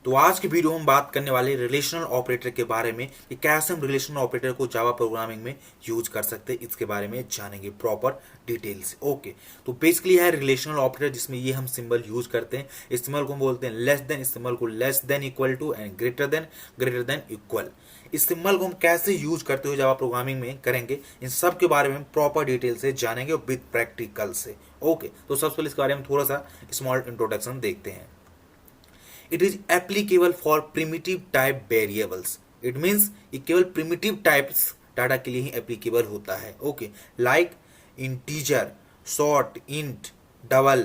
तो आज की वीडियो में हम बात करने वाले रिलेशनल ऑपरेटर के बारे में कि कैसे हम रिलेशनल ऑपरेटर को जावा प्रोग्रामिंग में यूज कर सकते हैं, इसके बारे में जानेंगे प्रॉपर डिटेल से। ओके, तो बेसिकली है रिलेशनल ऑपरेटर जिसमें ये हम सिंबल यूज करते हैं। इस सिंबल को हम बोलते हैं लेस देन, इस सिंबल को less than equal to and greater than equal. इस सिंबल को हम कैसे यूज करते हुए जावा प्रोग्रामिंग में करेंगे, इन सब के बारे में प्रॉपर डिटेल से जानेंगे विद प्रैक्टिकल से। ओके, तो सबसे पहले इसके बारे में थोड़ा सा स्मॉल इंट्रोडक्शन देखते हैं। It is applicable for primitive type variables. It means ये केवल primitive types डाटा के लिए ही applicable होता है। Okay, like integer, short, int, double,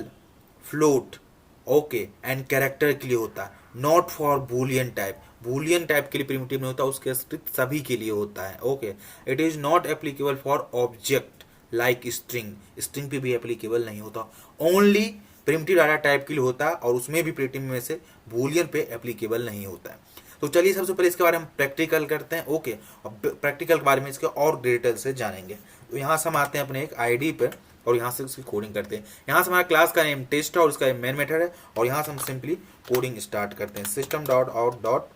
float, okay and character के लिए होता है, not for Boolean type. Boolean type के लिए प्रिमिटिव नहीं होता, उसके अतिरिक्त सभी के लिए होता है। Okay, it is not applicable for object like string, string पे भी एप्लीकेबल नहीं होता, ओनली प्रिमिटिव डाटा टाइप के लिए होता है और उसमें भी प्रिमिटिव में से बूलियन पे एप्लीकेबल नहीं होता है। तो चलिए सबसे पहले इसके बारे में प्रैक्टिकल करते हैं। ओके, अब प्रैक्टिकल के बारे में इसके और डिटेल से जानेंगे। तो यहाँ से हम आते हैं अपने एक आईडी पे और यहाँ से उसकी कोडिंग करते हैं। यहाँ से हमारा क्लास का नेम टेस्ट है और उसका मेन मेथड है और यहाँ से हम सिंपली कोडिंग स्टार्ट करते हैं, system dot out dot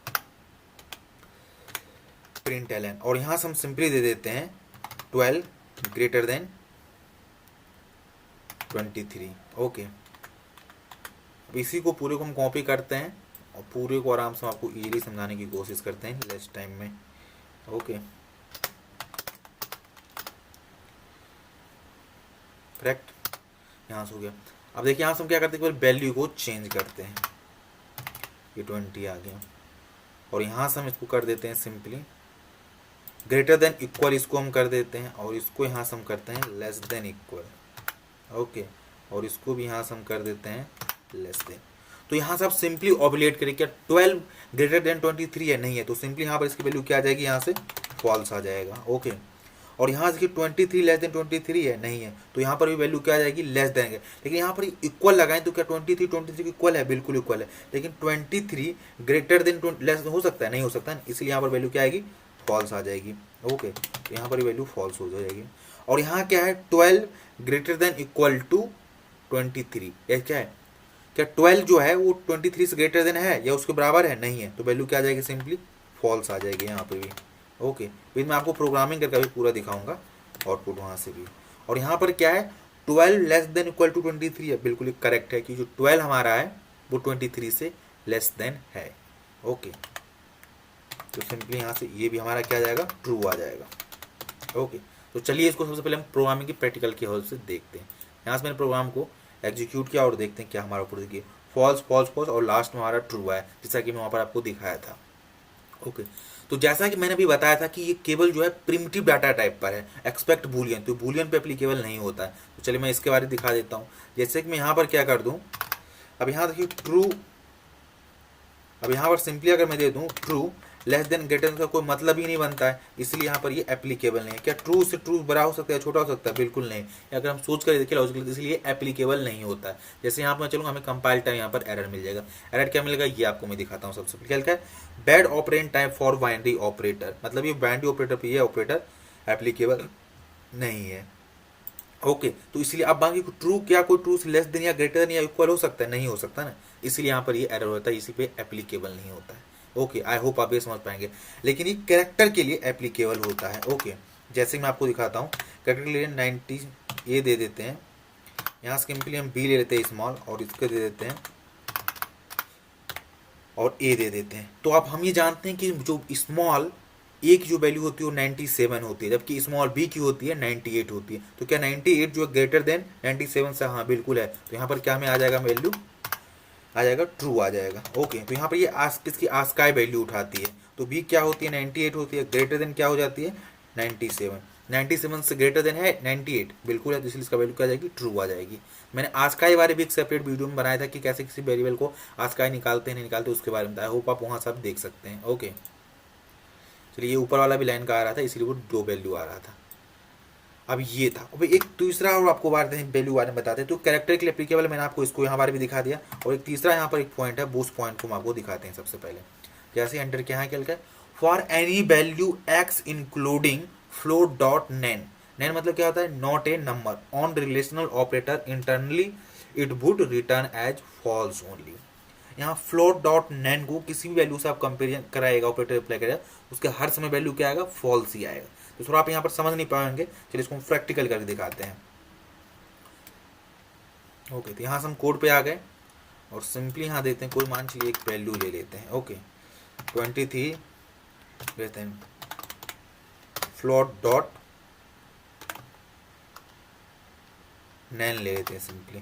println और यहाँ से हम सिंपली दे देते हैं 12 ग्रेटर देन 23। ओके, इसी को पूरे को हम कॉपी करते हैं और पूरे को आराम से आपको इजीली समझाने की कोशिश करते हैं लेस टाइम में। ओके, करेक्ट, यहाँ से हो गया। अब देखिए यहाँ से हम क्या करते हैं, केवल वैल्यू को चेंज करते हैं, ये 20 आ गया और यहाँ से हम इसको कर देते हैं सिंपली ग्रेटर देन इक्वल, इसको हम कर देते हैं और इसको यहाँ से हम करते हैं लेस देन इक्वल। ओके, और इसको भी यहाँ से हम कर देते हैं लेस देन। तो यहाँ से आप सिंपली ओबुलेट करें, क्या 12 ग्रेटर देन 23 है, नहीं है, तो सिंपली यहाँ पर इसकी वैल्यू क्या आ जाएगी, यहाँ से फॉल्स आ जाएगा। ओके, और यहाँ से 23 लेस देन 23 है, नहीं है, तो यहाँ पर भी वैल्यू क्या आ जाएगी, लेस देन है। लेकिन यहाँ पर इक्वल लगाएं तो क्या 23 इक्वल है, बिल्कुल इक्वल है, लेकिन 23 ग्रेटर देन लेस हो सकता है, नहीं हो सकता है, इसलिए यहाँ पर वैल्यू क्या आएगी, फॉल्स आ जाएगी। ओके, तो यहाँ पर वैल्यू फॉल्स हो जाएगी। और यहाँ क्या है, 12 ग्रेटर देन इक्वल टू 23, यह क्या है, क्या 12 जो है वो 23 से ग्रेटर देन है या उसके बराबर है, नहीं है, तो वैल्यू क्या आ जाएगी, सिंपली फॉल्स आ जाएगी यहाँ पे भी। ओके, फिर मैं आपको प्रोग्रामिंग करके भी पूरा दिखाऊंगा आउटपुट वहाँ से भी। और यहाँ पर क्या है, 12 लेस देन इक्वल टू 23 है, बिल्कुल करेक्ट है कि जो 12 हमारा है वो 23 से लेस देन है। ओके, तो सिंपली यहाँ से ये भी हमारा क्या आ जाएगा, ट्रू आ जाएगा। ओके, तो चलिए इसको सबसे पहले हम प्रोग्रामिंग की प्रैक्टिकल की हेल्प से देखते हैं। यहाँ से मैंने प्रोग्राम को एग्जीक्यूट किया और देखते हैं क्या हमारा ऊपर देखिए फॉल्स फॉल्स फॉल्स और लास्ट में हमारा ट्रू है, जैसा कि मैं वहाँ पर आपको दिखाया था। ओके, तो जैसा कि मैंने अभी बताया था कि ये केवल जो है प्रिमिटिव डाटा टाइप पर है, एक्सपेक्ट बूलियन, तो बूलियन पे एप्लीकेबल नहीं होता है। तो चलिए मैं इसके बारे में दिखा देता हूँ। जैसे कि मैं यहाँ पर क्या कर दूँ, अब यहाँ देखिए ट्रू, अब यहाँ पर सिंपली अगर मैं दे दूँ true less than greater than का कोई मतलब ही नहीं बनता है, इसलिए यहाँ पर ये एप्लीकेबल नहीं है। क्या ट्रू से ट्रू बड़ा हो सकता है, छोटा हो सकता है, बिल्कुल नहीं। अगर हम सोच कर देखिए लॉजिकली, इसलिए एप्लीकेबल नहीं होता है। जैसे यहाँ पर मैं चलूँगा, हमें कंपाइल टाइम यहाँ पर एरर मिल जाएगा। एरर क्या मिलेगा, ये आपको मैं दिखाता हूँ। सबसे पहले क्या है, bad operand type for binary operator, मतलब ये बाइनरी ऑपरेटर पर ये ऑपरेटर एप्लीकेबल नहीं है। ओके, तो इसलिए अब बाकी ट्रू, क्या कोई ट्रू से लेस देन या ग्रेटर देन या इक्वल हो सकता है, नहीं हो सकता ना, इसलिए यहाँ पर ये एरर होता है, इसी पे एप्लीकेबल नहीं होता है। ओके, आई होप आप ये समझ पाएंगे। लेकिन ये कैरेक्टर के लिए एप्लीकेबल होता है। ओके, जैसे मैं आपको दिखाता हूँ, कैरेक्टर के लिए 90 ये दे देते हैं, यहाँ सिंपली हम बी ले लेते हैं स्मॉल और इसको दे देते हैं और ए दे देते हैं। तो अब हम ये जानते हैं कि जो स्मॉल ए की जो वैल्यू होती है वो 97 होती है, जबकि स्मॉल बी की होती है 98 होती है। तो क्या 98 जो है ग्रेटर देन 97 से, हाँ बिल्कुल है, तो यहाँ पर क्या हमें आ जाएगा, वैल्यू आ जाएगा ट्रू आ जाएगा। ओके, तो यहाँ पर ये किसकी आस्काई वैल्यू उठाती है, तो बी क्या होती है 98 होती है, ग्रेटर देन क्या हो जाती है 97 से ग्रेटर देन है 98 बिल्कुल है, तो इसलिए इसका वैल्यू क्या आ जाएगी, ट्रू आ जाएगी। मैंने आस्काई बारे भी एक सेपरेट वीडियो में बनाया था कि कैसे किसी वेरिएबल को आस्काई निकालते हैं नहीं निकालते, उसके बारे में। आई होप आप वहाँ सब देख सकते हैं। ओके, चलिए ये ऊपर वाला भी लाइन का आ रहा था, इसलिए वो 2 वैल्यू आ रहा था। अब ये था। अब एक दूसरा और आपको बारे में वैल्यू बारे में बताते हैं, तो कैरेक्टर के लिए एप्लीकेबल मैंने आपको इसको यहाँ बारे भी दिखा दिया। और एक तीसरा यहाँ पर एक पॉइंट है, बूस्ट पॉइंट को हम आपको दिखाते हैं सबसे पहले। जैसे एंटर क्या है, क्या लिखा है, for any value X including float dot NaN, NaN मतलब क्या होता है, not a number on relational operator internally it would return as false only. यहाँ फ्लोट डॉट नैन को किसी भी वैल्यू से आप कंपेरिजन कराएगा, ऑपरेटर अप्लाई करेगा, उसके हर समय वैल्यू क्या आएगा, फॉल्स ही आएगा। तो थोड़ा आप यहाँ पर समझ नहीं पाएंगे, चलिए इसको हम प्रैक्टिकल करके दिखाते हैं। ओके, तो यहाँ से हम कोड पे आ गए और सिंपली यहाँ देते हैं कोई मान चलिए एक वैल्यू ले लेते हैं। ओके, 23 लेते हैं, फ्लोट डॉट नैन ले लेते हैं सिंपली।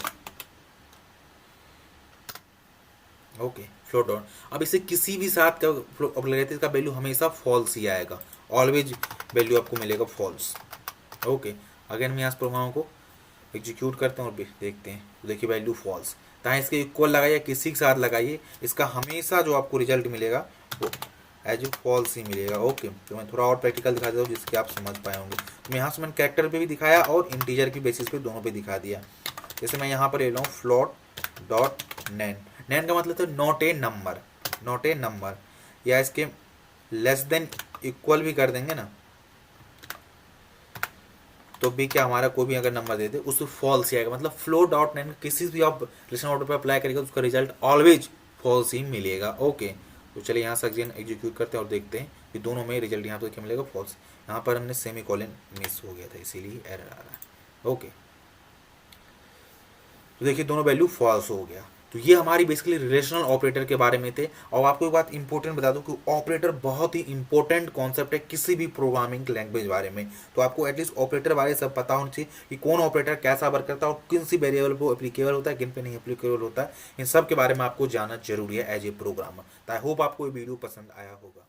ओके, फ्लोट डॉट, अब इसे किसी भी साथ का अप्लाई करते हैं, इसका वैल्यू हमेशा फॉल्स ही आएगा, ऑलवेज वैल्यू आपको मिलेगा फॉल्स। ओके, अगेन मैं यहाँ प्रोग्राम को एग्जीक्यूट करते हैं और देखते हैं, तो देखिए वैल्यू फॉल्स। चाहे इसके इक्वल लगाइए, किसी के साथ लगाइए, इसका हमेशा जो आपको रिजल्ट मिलेगा वो एज फॉल्स ही मिलेगा। ओके, तो मैं थोड़ा और प्रैक्टिकल दिखा देता हूँ जिसके आप समझ पाए होंगे। तो यहाँ से मैंने कैरेक्टर पे भी दिखाया और इंटीजर की बेसिस पे दोनों पे दिखा दिया। जैसे मैं यहाँ पर ले लूँ फ्लोट डॉट नैन, नैन का मतलब तो not a number, not a number, या इसके लेस देन इक्वल भी कर देंगे ना, तो भी क्या हमारा कोई भी अगर नंबर दे दे उसको फॉल्स ही आएगा। मतलब फ्लोट डॉट नैन किसी भी आप रिलेशन ऑर्डर पर अप्लाई करेगा उसका रिजल्ट ऑलवेज फॉल्स ही मिलेगा। ओके, तो चलिए यहाँ से अगेन एग्जीक्यूट करते हैं और देखते हैं कि दोनों में रिजल्ट यहाँ पर क्या मिलेगा, फॉल्स। यहाँ पर हमने सेमी कॉलन मिस हो गया था इसीलिए एरर आ रहा है। ओके, तो देखिए दोनों वैल्यू फॉल्स हो गया। तो ये हमारी बेसिकली रिलेशनल ऑपरेटर के बारे में थे। और आपको एक बात इंपॉर्टेंट बता दूं कि ऑपरेटर बहुत ही इंपॉर्टेंट कॉन्सेप्ट है किसी भी प्रोग्रामिंग लैंग्वेज बारे में। तो आपको एटलीस्ट ऑपरेटर बारे सब पता होना चाहिए कि कौन ऑपरेटर कैसा वर्क करता है और किन सी वेरिएबल पर एप्लीकेबल होता है, किन पे नहीं एप्लीकेबल होता है। इन सब के बारे में आपको जानना जरूरी है एज ए प्रोग्रामर। तो आई होप आपको ये वीडियो पसंद आया होगा।